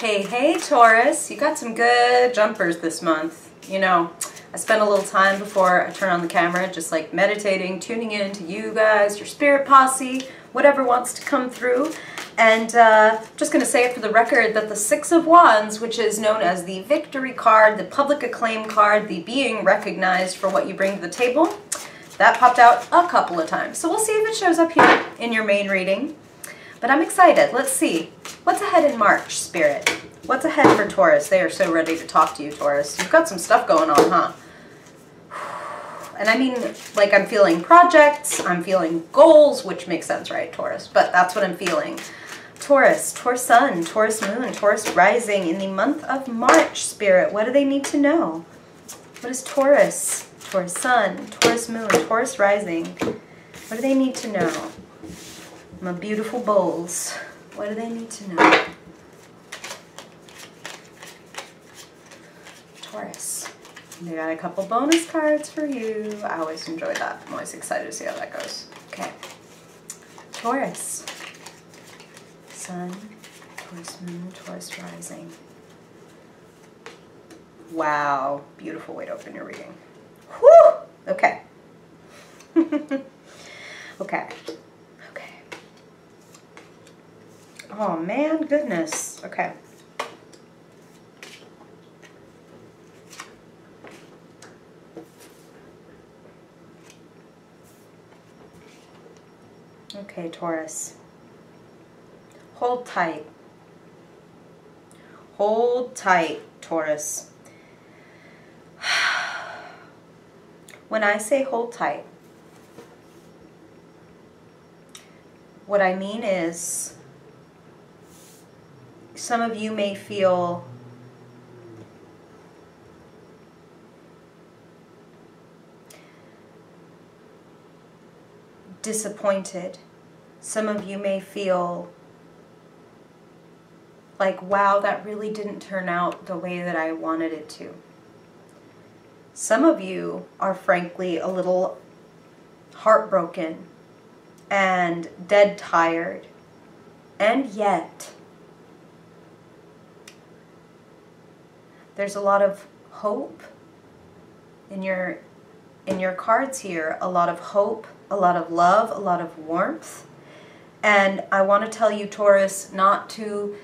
Hey, hey, Taurus, you got some good jumpers this month. You know, I spent a little time before I turn on the camera just like meditating, tuning in to you guys, your spirit posse, whatever wants to come through. And just going to say it for the record that the Six of Wands, which is known as the victory card, the public acclaim card, the being recognized for what you bring to the table, that popped out a couple of times. So we'll see if it shows up here in your main reading. But I'm excited. Let's see. What's ahead in March, Spirit? What's ahead for Taurus? They are so ready to talk to you, Taurus. You've got some stuff going on, huh? And I mean, like, I'm feeling projects, I'm feeling goals, which makes sense, right, Taurus? But that's what I'm feeling. Taurus, Taurus Sun, Taurus Moon, Taurus Rising in the month of March, Spirit. What do they need to know? What is Taurus? Taurus Sun, Taurus Moon, Taurus Rising. What do they need to know? My beautiful bowls. What do they need to know? Taurus. They got a couple bonus cards for you. I always enjoy that. I'm always excited to see how that goes. Okay. Taurus. Sun, Taurus Moon, Taurus Rising. Wow. Beautiful way to open your reading. Whew! Okay. Okay. Oh man, goodness. Okay. Okay, Taurus. Hold tight. Hold tight, Taurus. When I say hold tight, what I mean is, some of you may feel disappointed. Some of you may feel like, wow, that really didn't turn out the way that I wanted it to. Some of you are frankly a little heartbroken and dead tired, and yet there's a lot of hope in your cards here, a lot of hope, a lot of love, a lot of warmth. And I want to tell you, Taurus, not to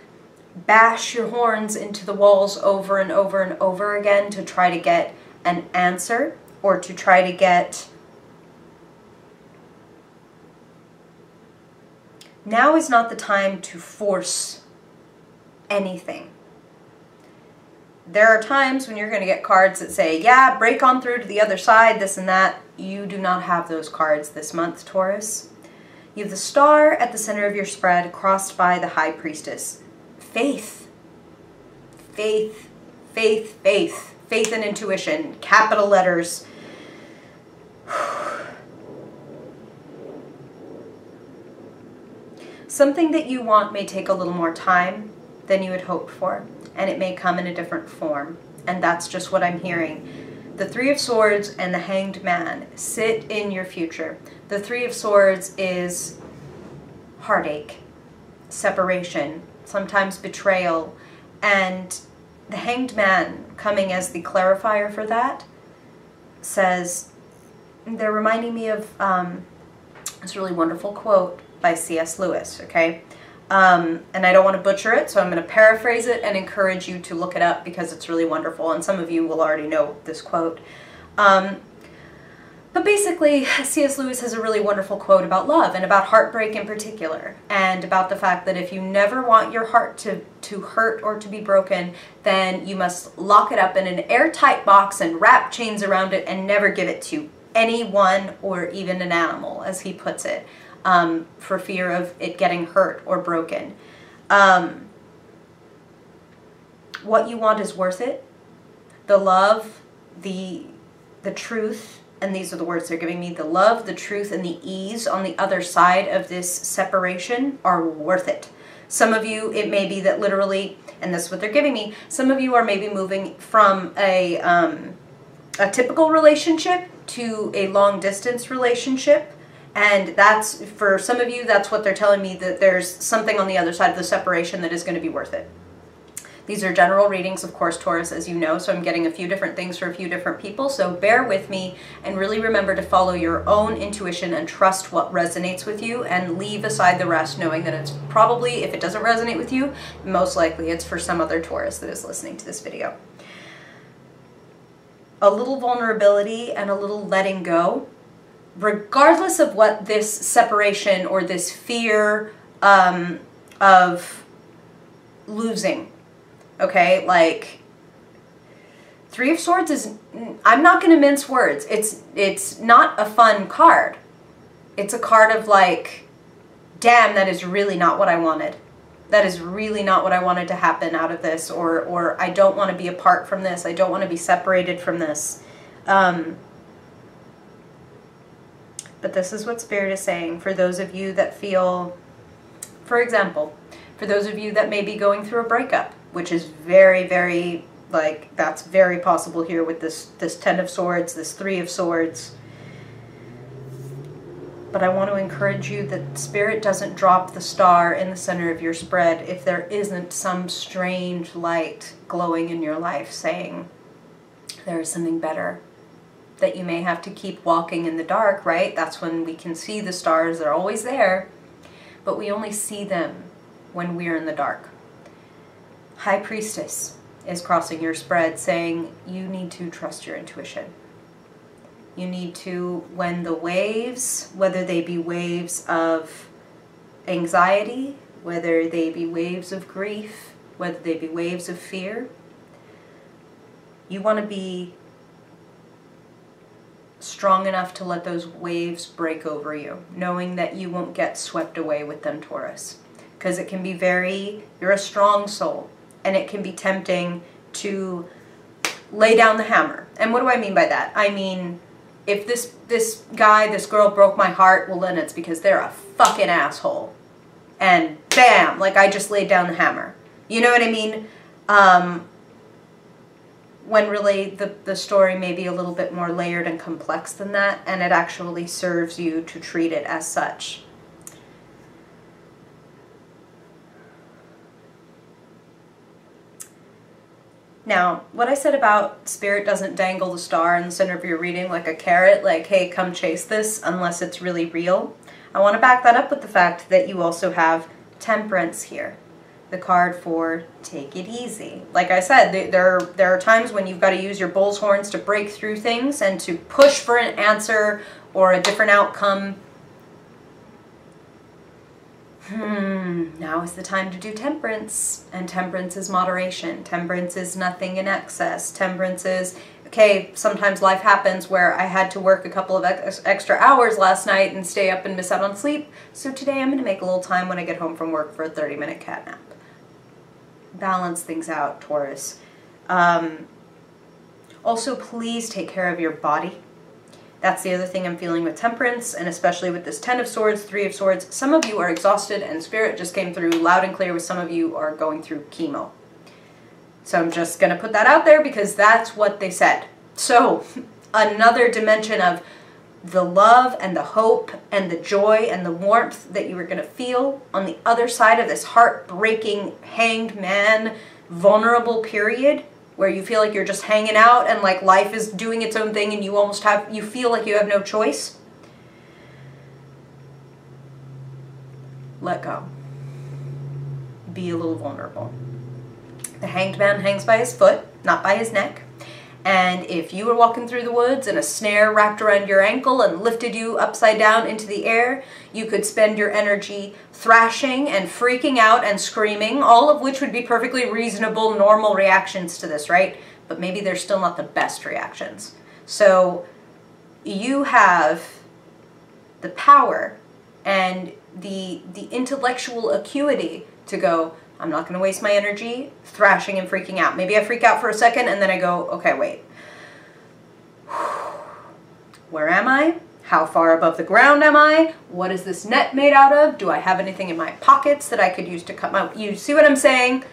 bash your horns into the walls over and over and over again to try to get an answer or to try to get... Now is not the time to force anything. There are times when you're going to get cards that say, yeah, break on through to the other side, this and that. You do not have those cards this month, Taurus. You have the star at the center of your spread, crossed by the high priestess. Faith. Faith. Faith. Faith. Faith and intuition. Capital letters. Something that you want may take a little more time than you had hoped for. And it may come in a different form. And that's just what I'm hearing. The Three of Swords and the Hanged Man sit in your future. The Three of Swords is heartache, separation, sometimes betrayal. And the Hanged Man, coming as the clarifier for that, says, they're reminding me of this really wonderful quote by C.S. Lewis, okay? And I don't want to butcher it, so I'm going to paraphrase it and encourage you to look it up because it's really wonderful, and some of you will already know this quote. But basically, C.S. Lewis has a really wonderful quote about love and about heartbreak in particular, and about the fact that if you never want your heart to hurt or to be broken, then you must lock it up in an airtight box and wrap chains around it and never give it to anyone or even an animal, as he puts it. For fear of it getting hurt or broken. What you want is worth it. The love, the truth, and these are the words they're giving me, the love, the truth, and the ease on the other side of this separation are worth it. Some of you, it may be that literally, and this is what they're giving me, some of you are maybe moving from a typical relationship to a long distance relationship. And that's, for some of you, that's what they're telling me, that there's something on the other side of the separation that is going to be worth it. These are general readings, of course, Taurus, as you know, so I'm getting a few different things for a few different people, so bear with me and really remember to follow your own intuition and trust what resonates with you, and leave aside the rest, knowing that it's probably, if it doesn't resonate with you, most likely it's for some other Taurus that is listening to this video. A little vulnerability and a little letting go, regardless of what this separation or this fear of losing. Okay, like, Three of Swords is, I'm not going to mince words. It's not a fun card. It's a card of like, damn, that is really not what I wanted. That is really not what I wanted to happen out of this, or I don't want to be apart from this. I don't want to be separated from this. But this is what Spirit is saying for those of you that feel, for example, for those of you that may be going through a breakup, which is very, very, like, that's very possible here with this Ten of Swords, this Three of Swords. But I want to encourage you that Spirit doesn't drop the star in the center of your spread if there isn't some strange light glowing in your life saying there is something better. That you may have to keep walking in the dark, right? That's when we can see the stars. They're always there, but we only see them when we're in the dark. High Priestess is crossing your spread saying you need to trust your intuition. You need to, when the waves, whether they be waves of anxiety, whether they be waves of grief, whether they be waves of fear, you want to be strong enough to let those waves break over you, knowing that you won't get swept away with them, Taurus. Because it can be very, you're a strong soul, and it can be tempting to lay down the hammer. And what do I mean by that? I mean, if this guy, this girl broke my heart, well then it's because they're a fucking asshole. And bam, like I just laid down the hammer. You know what I mean? When really the story may be a little bit more layered and complex than that, and it actually serves you to treat it as such. Now, what I said about Spirit doesn't dangle the star in the center of your reading like a carrot, like, hey, come chase this, unless it's really real. I want to back that up with the fact that you also have Temperance here. The card for take it easy. Like I said, there are times when you've got to use your bull's horns to break through things and to push for an answer or a different outcome. Now is the time to do Temperance. And Temperance is moderation. Temperance is nothing in excess. Temperance is, okay, sometimes life happens where I had to work a couple of extra hours last night and stay up and miss out on sleep. So today I'm going to make a little time when I get home from work for a 30-minute cat nap. Balance things out, Taurus. Also, please take care of your body. That's the other thing I'm feeling with Temperance, and especially with this Ten of Swords, Three of Swords. Some of you are exhausted, and Spirit just came through loud and clear with some of you are going through chemo. So I'm just going to put that out there because that's what they said. So, another dimension of the love and the hope and the joy and the warmth that you are going to feel on the other side of this heartbreaking, hanged man, vulnerable period where you feel like you're just hanging out and like life is doing its own thing and you almost have, you feel like you have no choice. Let go. Be a little vulnerable. The hanged man hangs by his foot, not by his neck. And if you were walking through the woods and a snare wrapped around your ankle and lifted you upside down into the air, you could spend your energy thrashing and freaking out and screaming, all of which would be perfectly reasonable, normal reactions to this, right? But maybe they're still not the best reactions. So you have the power and the intellectual acuity to go, I'm not going to waste my energy thrashing and freaking out. Maybe I freak out for a second and then I go, okay, wait. Where am I? How far above the ground am I? What is this net made out of? Do I have anything in my pockets that I could use to cut my... You see what I'm saying?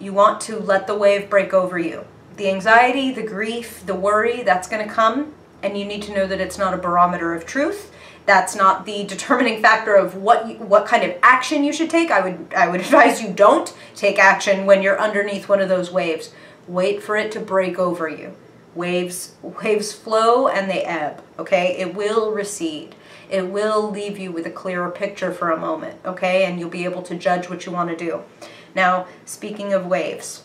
You want to let the wave break over you. The anxiety, the grief, the worry, that's going to come. And you need to know that it's not a barometer of truth. That's not the determining factor of what kind of action you should take. I would advise you don't take action when you're underneath one of those waves. Wait for it to break over you. Waves flow and they ebb, okay? It will recede. It will leave you with a clearer picture for a moment, okay? And you'll be able to judge what you want to do. Now, speaking of waves,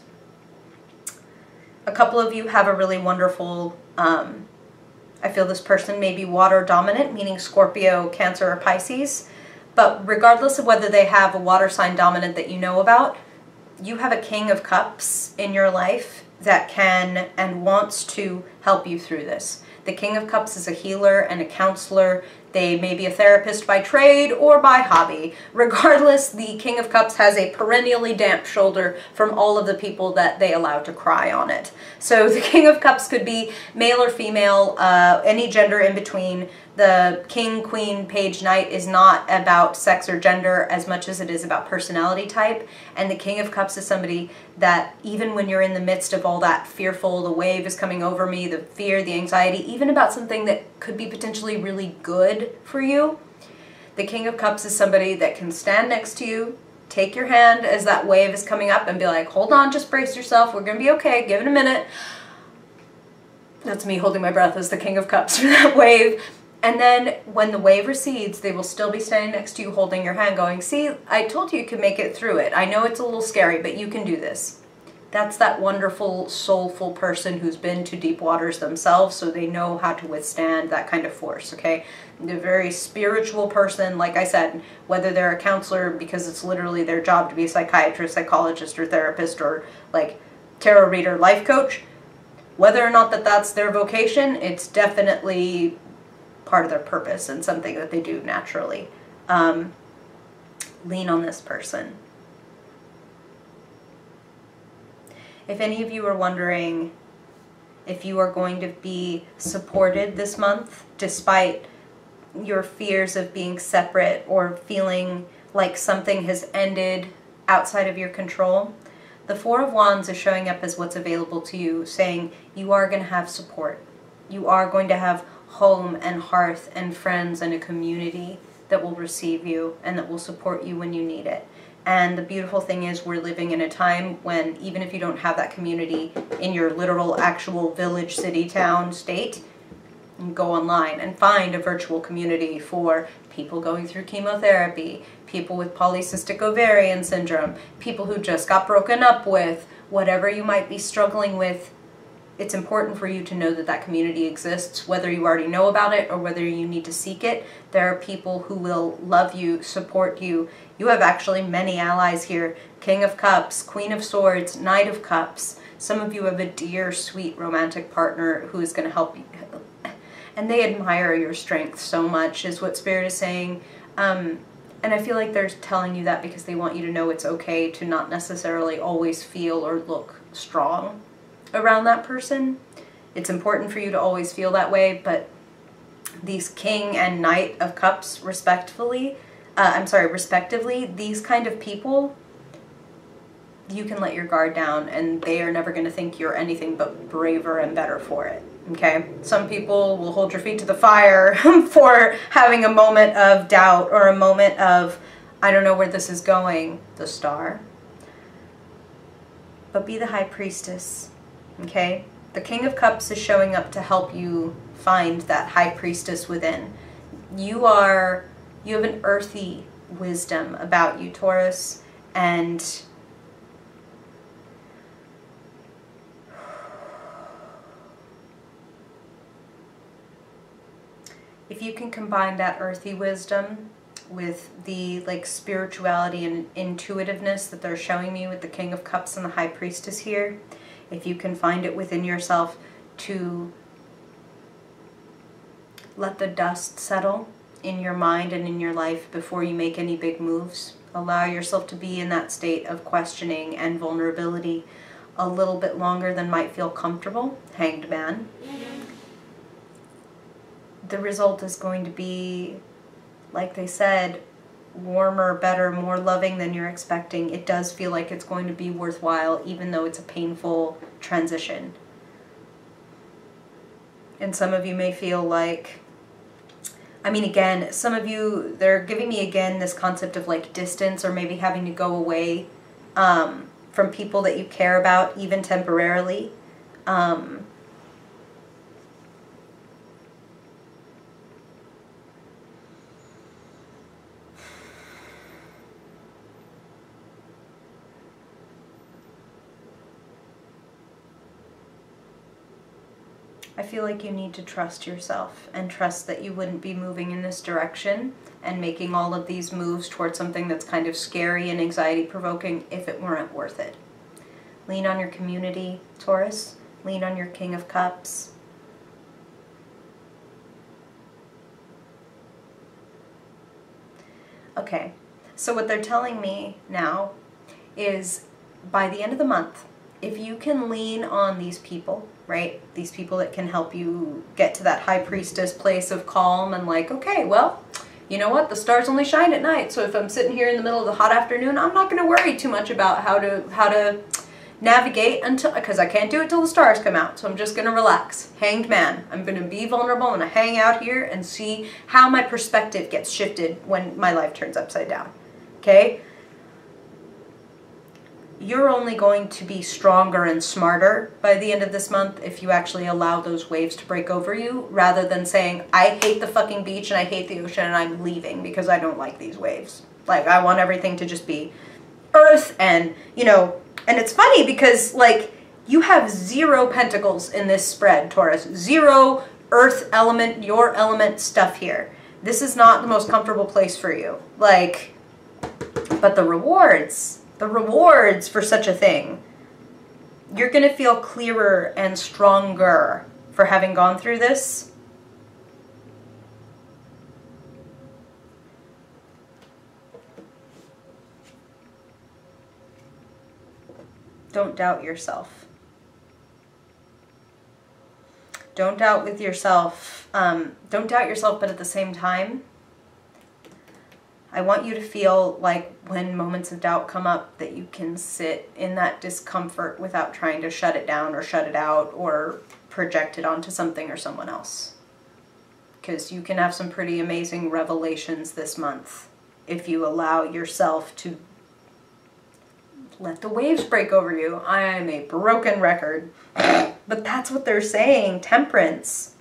a couple of you have a really wonderful, I feel this person may be water dominant, meaning Scorpio, Cancer, or Pisces. But regardless of whether they have a water sign dominant that you know about, you have a King of Cups in your life that can and wants to help you through this. The King of Cups is a healer and a counselor. They may be a therapist by trade or by hobby. Regardless, the King of Cups has a perennially damp shoulder from all of the people that they allow to cry on it. So the King of Cups could be male or female, any gender in between. The King, Queen, Page, Knight is not about sex or gender as much as it is about personality type. And the King of Cups is somebody that even when you're in the midst of all that fearful, the wave is coming over me, the fear, the anxiety, even about something that could be potentially really good for you, the King of Cups is somebody that can stand next to you, take your hand as that wave is coming up and be like, hold on, just brace yourself, we're going to be okay, give it a minute. That's me holding my breath as the King of Cups for that wave. And then when the wave recedes, they will still be standing next to you holding your hand going, see, I told you could make it through it. I know it's a little scary, but you can do this. That's that wonderful, soulful person who's been to deep waters themselves, so they know how to withstand that kind of force, okay? They're a very spiritual person, like I said, whether they're a counselor because it's literally their job to be a psychiatrist, psychologist, or therapist, or like tarot reader, life coach. Whether or not that's their vocation, it's definitely part of their purpose and something that they do naturally. Lean on this person. If any of you are wondering if you are going to be supported this month, despite your fears of being separate or feeling like something has ended outside of your control, the Four of Wands is showing up as what's available to you, saying you are going to have support. You are going to have home and hearth and friends and a community that will receive you and that will support you when you need it. And the beautiful thing is we're living in a time when even if you don't have that community in your literal actual village, city, town, state, you can go online and find a virtual community for people going through chemotherapy, people with polycystic ovarian syndrome, people who just got broken up with, whatever you might be struggling with. It's important for you to know that that community exists, whether you already know about it or whether you need to seek it. There are people who will love you, support you. You have actually many allies here. King of Cups, Queen of Swords, Knight of Cups. Some of you have a dear, sweet, romantic partner who is going to help you. And they admire your strength so much, is what Spirit is saying. And I feel like they're telling you that because they want you to know it's okay to not necessarily always feel or look strong around that person. It's important for you to always feel that way, but these King and Knight of Cups respectively, these kind of people, you can let your guard down and they are never going to think you're anything but braver and better for it, okay? Some people will hold your feet to the fire for having a moment of doubt or a moment of, I don't know where this is going, the Star. But be the High Priestess. Okay? The King of Cups is showing up to help you find that High Priestess within. You have an earthy wisdom about you, Taurus, and if you can combine that earthy wisdom with the spirituality and intuitiveness that they're showing me with the King of Cups and the High Priestess here, if you can find it within yourself to let the dust settle in your mind and in your life before you make any big moves, allow yourself to be in that state of questioning and vulnerability a little bit longer than might feel comfortable, Hanged Man, the result is going to be, like they said, warmer, better, more loving than you're expecting. It does feel like it's going to be worthwhile, even though it's a painful transition. And some of you may feel like, I mean, again, some of you, they're giving me, again, this concept of like distance, or maybe having to go away from people that you care about, even temporarily. I feel like you need to trust yourself and trust that you wouldn't be moving in this direction and making all of these moves towards something that's kind of scary and anxiety-provoking if it weren't worth it. Lean on your community, Taurus. Lean on your King of Cups. Okay, so what they're telling me now is by the end of the month, if you can lean on these people, right? These people that can help you get to that high priestess place of calm and like, okay, well, you know what? The stars only shine at night. So if I'm sitting here in the middle of the hot afternoon, I'm not going to worry too much about how to navigate until, because I can't do it till the stars come out. So I'm just going to relax. Hanged man. I'm going to be vulnerable. I'm going to hang out here and see how my perspective gets shifted when my life turns upside down. Okay? You're only going to be stronger and smarter by the end of this month if you actually allow those waves to break over you, rather than saying, I hate the fucking beach and I hate the ocean and I'm leaving because I don't like these waves. Like, I want everything to just be earth and, you know, and it's funny because, like, you have 0 pentacles in this spread, Taurus. 0 earth element, your element stuff here. This is not the most comfortable place for you. Like, but the rewards for such a thing, you're going to feel clearer and stronger for having gone through this. Don't doubt yourself. Don't doubt with yourself. Don't doubt yourself, but at the same time, I want you to feel like when moments of doubt come up that you can sit in that discomfort without trying to shut it down or shut it out or project it onto something or someone else. Because you can have some pretty amazing revelations this month if you allow yourself to let the waves break over you. I am a broken record. But that's what they're saying. Temperance.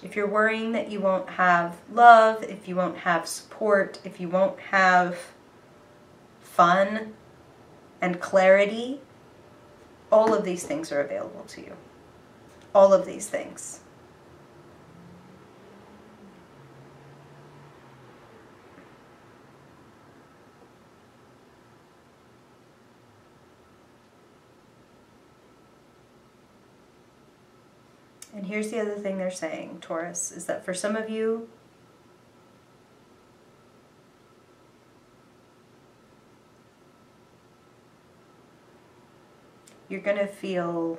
If you're worrying that you won't have love, if you won't have support, if you won't have fun and clarity, all of these things are available to you. All of these things. And here's the other thing they're saying, Taurus, is that for some of you, you're going to feel,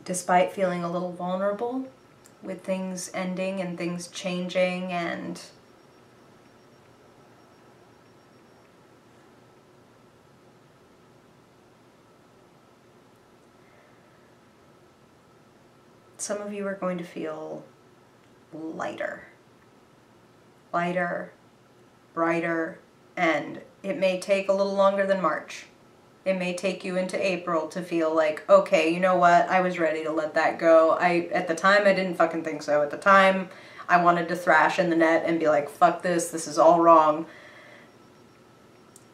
despite feeling a little vulnerable with things ending and things changing and some of you are going to feel lighter, brighter, and it may take a little longer than March. It may take you into April to feel like, okay, you know what, I was ready to let that go. At the time, I didn't fucking think so. At the time, I wanted to thrash in the net and be like, fuck this is all wrong.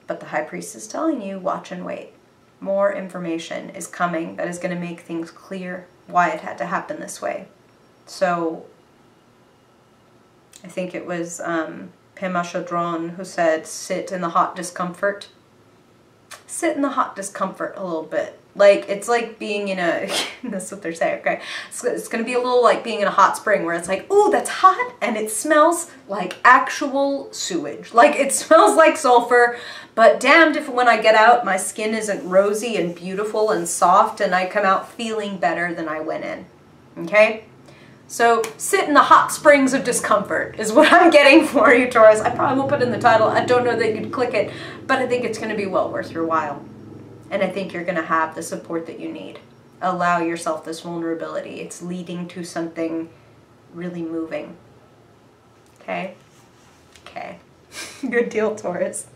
But the High Priest is telling you, watch and wait. More information is coming that is going to make things clear why it had to happen this way. So I think it was Pema Chodron who said, sit in the hot discomfort. Sit in the hot discomfort a little bit. Like, it's like being in a, that's what they're saying, okay? It's going to be a little like being in a hot spring where it's like, ooh, that's hot, and it smells like actual sewage. Like, it smells like sulfur, but damned if when I get out, my skin isn't rosy and beautiful and soft, and I come out feeling better than I went in, okay? So, sit in the hot springs of discomfort is what I'm getting for you, Taurus. I probably won't put it in the title. I don't know that you'd click it, but I think it's going to be well worth your while. And I think you're going to have the support that you need. allow yourself this vulnerability. It's leading to something really moving. Okay? Okay. Good deal, Taurus.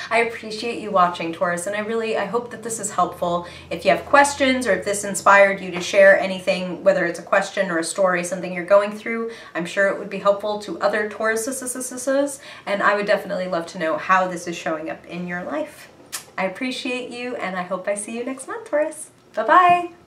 I appreciate you watching, Taurus, and I hope that this is helpful. If you have questions or if this inspired you to share anything, whether it's a question or a story, something you're going through, I'm sure it would be helpful to other Tauruses, and I would definitely love to know how this is showing up in your life. I appreciate you, and I hope I see you next month, Taurus. Bye-bye!